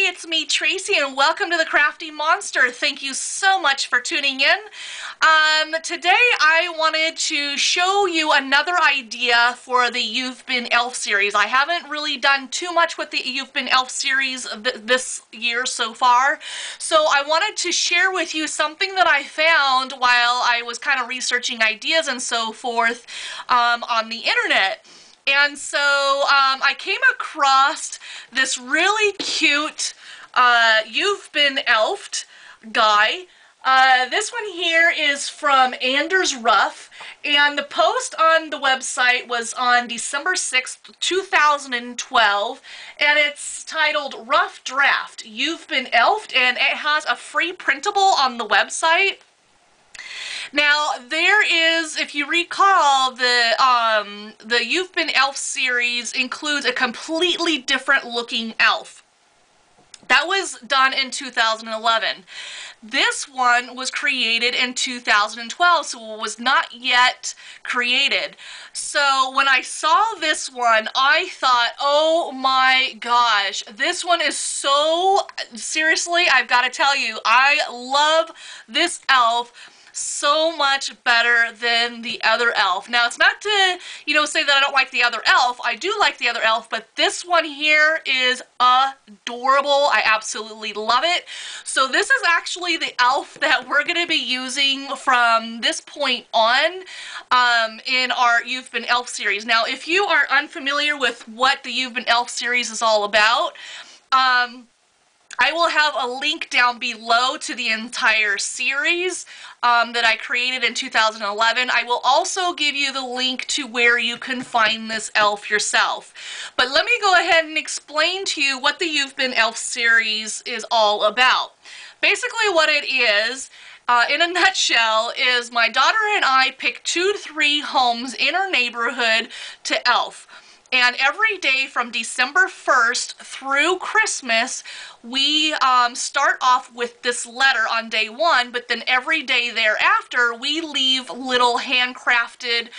it's me, Tracy, and welcome to the Krafty Monster. Thank you so much for tuning in. Today I wanted to show you another idea for the Yubin Elf series. I haven't really done too much with the Yubin Elf series this year so far, so I wanted to share with you something that I found while I was kind of researching ideas and so forth on the internet. And so I came across this really cute Yubin Elf guy. This one here is from Ruff, and the post on the website was on December 6th, 2012, and it's titled Rough Draft, Yubin Elf, and it has a free printable on the website. Now, there is, if you recall, the Yubin Elf series includes a completely different looking elf. That was done in 2011. This one was created in 2012, so it was not yet created. So when I saw this one, I thought, oh my gosh, this one is so, seriously, I've got to tell you, I love this elf so much better than the other elf. Now, it's not to, say that I don't like the other elf. I do like the other elf, but this one here is adorable. I absolutely love it. So this is actually the elf that we're going to be using from this point on in our Yubin Elf series. Now, if you are unfamiliar with what the Yubin Elf series is all about, I will have a link down below to the entire series that I created in 2011. I will also give you the link to where you can find this elf yourself. But let me go ahead and explain to you what the Yubin Elf series is all about. Basically what it is, in a nutshell, is my daughter and I pick 2 to 3 homes in our neighborhood to elf. And every day from December 1st through Christmas, we start off with this letter on day 1, but then every day thereafter, we leave little handcrafted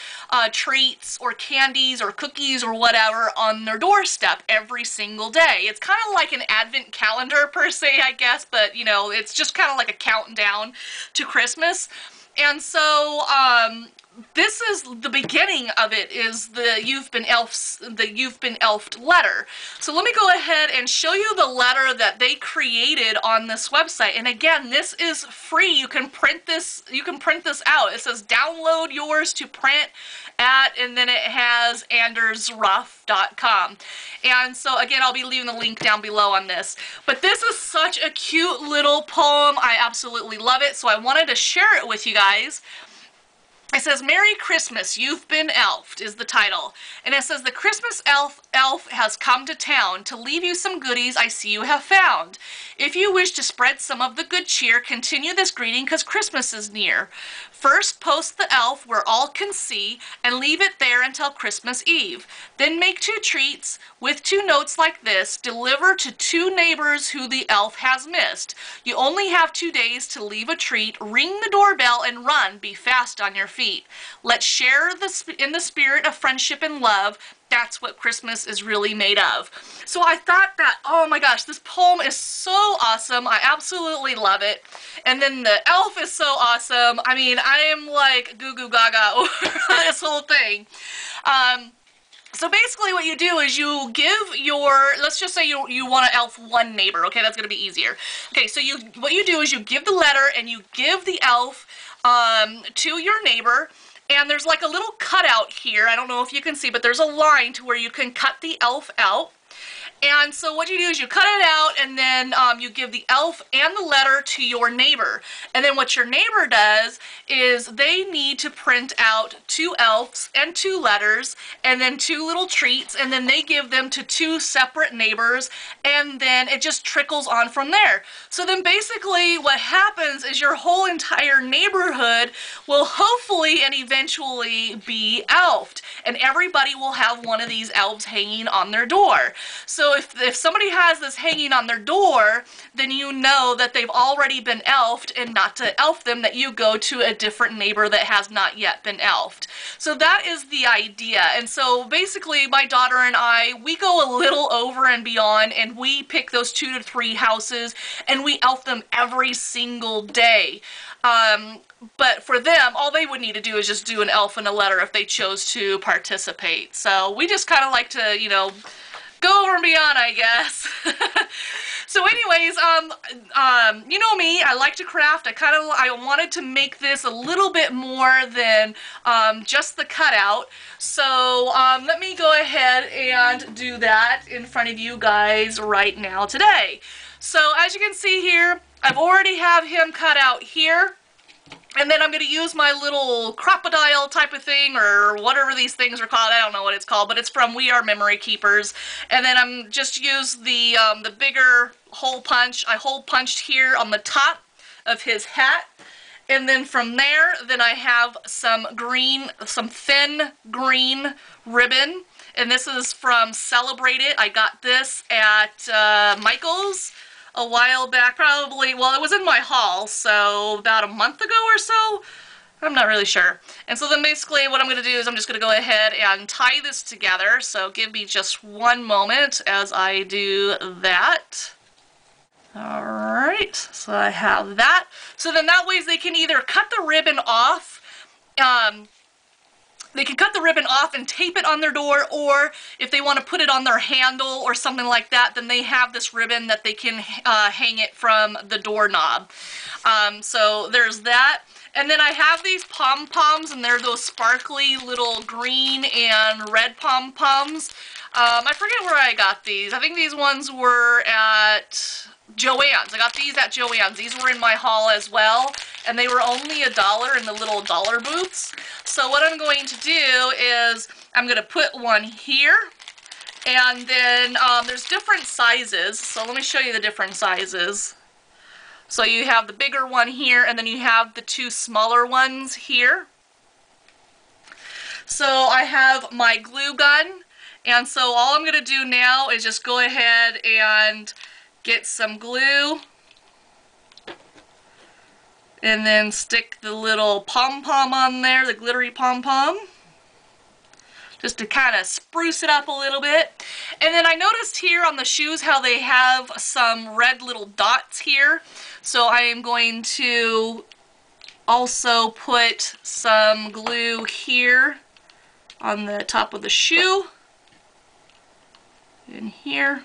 treats or candies or cookies or whatever on their doorstep every single day. It's kind of like an advent calendar per se, I guess, but it's just kind of like a countdown to Christmas. And so, this is the beginning of it, is the Yubin Elf letter. So let me go ahead and show you the letter that they created on this website. And again, this is free. You can print this. You can print this out. It says download yours to print at, and then it has andersruff.com. And so again, I'll be leaving the link down below on this. But this is such a cute little poem. I absolutely love it. So I wanted to share it with you guys. It says, Merry Christmas, Yubin Elf is the title. And it says, the Christmas elf has come to town to leave you some goodies I see you have found. If you wish to spread some of the good cheer, continue this greeting because Christmas is near. First, post the elf where all can see and leave it there until Christmas Eve. Then make 2 treats with 2 notes like this. Deliver to 2 neighbors who the elf has missed. You only have 2 days to leave a treat. Ring the doorbell and run. Be fast on your feet. Let's share in the spirit of friendship and love. That's what Christmas is really made of. So I thought that, oh my gosh, this poem is so awesome. I absolutely love it. And then the elf is so awesome. I mean, I am like goo goo gaga over this whole thing. So basically what you do is you give your, let's just say you want to elf 1 neighbor, okay, that's going to be easier. Okay, so what you do is you give the letter and you give the elf to your neighbor. And there's like a little cutout here. I don't know if you can see, but there's a line to where you can cut the elf out. And so what you do is you cut it out, and then you give the elf and the letter to your neighbor. And then what your neighbor does is they need to print out 2 elves and 2 letters, and then 2 little treats, and then they give them to 2 separate neighbors, and then it just trickles on from there. So then basically what happens is your whole entire neighborhood will hopefully and eventually be elfed, and everybody will have one of these elves hanging on their door. So So if somebody has this hanging on their door, then you know that they've already been elfed, and not to elf them, that you go to a different neighbor that has not yet been elfed. So that is the idea. And so basically my daughter and I, we go a little over and beyond, and we pick those 2 to 3 houses and we elf them every single day. But for them, all they would need to do is just do an elf and a letter if they chose to participate. So we just kind of like to, you know, go over and beyond, I guess. So anyways, you know me, I like to craft. I wanted to make this a little bit more than just the cutout. So let me go ahead and do that in front of you guys right now today. So as you can see here, I've already have him cut out here. And then I'm going to use my little crocodile type of thing, or whatever these things are called. I don't know what it's called, but it's from We Are Memory Keepers. And then I'm just use the bigger hole punch. I hole punched here on the top of his hat. And then from there, then I have some thin green ribbon. And this is from Celebrate It. I got this at Michael's a while back, probably, well, it was in my haul, so about a month ago or so. I'm not really sure. And so then basically what I'm going to do is I'm just going to go ahead and tie this together. So give me just one moment as I do that. Alright, so I have that. So then that way they can either cut the ribbon off, they can cut the ribbon off and tape it on their door, or if they want to put it on their handle or something like that, then they have this ribbon that they can hang it from the doorknob. So there's that. And then I have these pom-poms, and they're those sparkly little green and red pom-poms. I forget where I got these. I think these ones were at Joann's. I got these at Joann's. These were in my haul as well, and they were only $1 in the little dollar booths. So what I'm going to do is I'm going to put one here, and then there's different sizes. So let me show you the different sizes. So you have the bigger one here, and then you have the 2 smaller ones here. So I have my glue gun, and so all I'm going to do now is just go ahead and get some glue, and then stick the little pom-pom on there, the glittery pom-pom, just to kind of spruce it up a little bit. And then I noticed here on the shoes how they have some red little dots here, so I am going to also put some glue here on the top of the shoe, in here.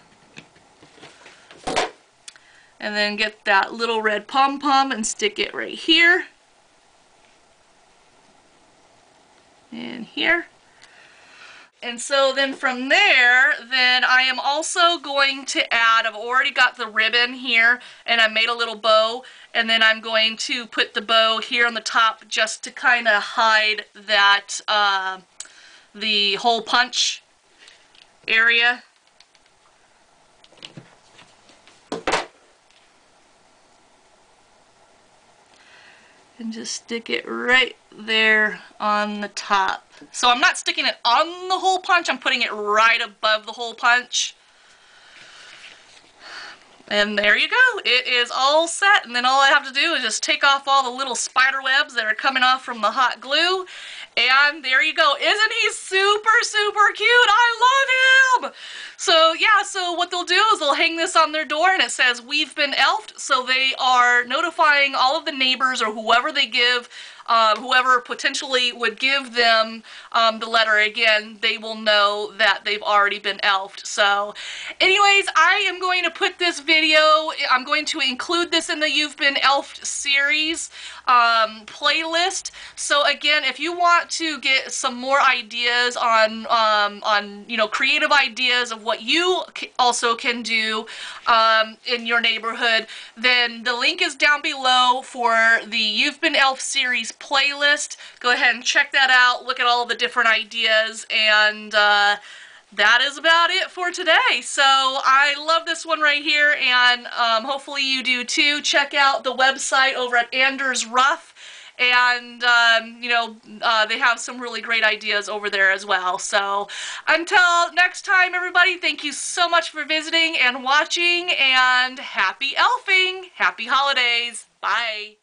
And then get that little red pom-pom and stick it right here. And here. And so then from there, then I am also going to add, I've already got the ribbon here, and I made a little bow, and then I'm going to put the bow here on the top just to kind of hide that, the hole punch area. And just stick it right there on the top. So I'm not sticking it on the hole punch, I'm putting it right above the hole punch. And there you go. It is all set, and then all I have to do is just take off all the little spider webs that are coming off from the hot glue, and there you go. Isn't he super, super cute? I love him! So yeah, so what they'll do is they'll hang this on their door, and it says, "We've been elfed," so they are notifying all of the neighbors or whoever they give, whoever potentially would give them the letter again, they will know that they've already been elfed. So anyways, I am going to put this video, I'm going to include this in the You've Been Elfed series playlist. So again, if you want to get some more ideas on you know, creative ideas of what you also can do in your neighborhood, then the link is down below for the You've Been Elf series playlist. Go ahead and check that out, look at all the different ideas, and that is about it for today. So I love this one right here, and hopefully you do too. Check out the website over at Anders Ruff, and they have some really great ideas over there as well. So until next time, everybody, thank you so much for visiting and watching, and happy elfing! Happy holidays! Bye!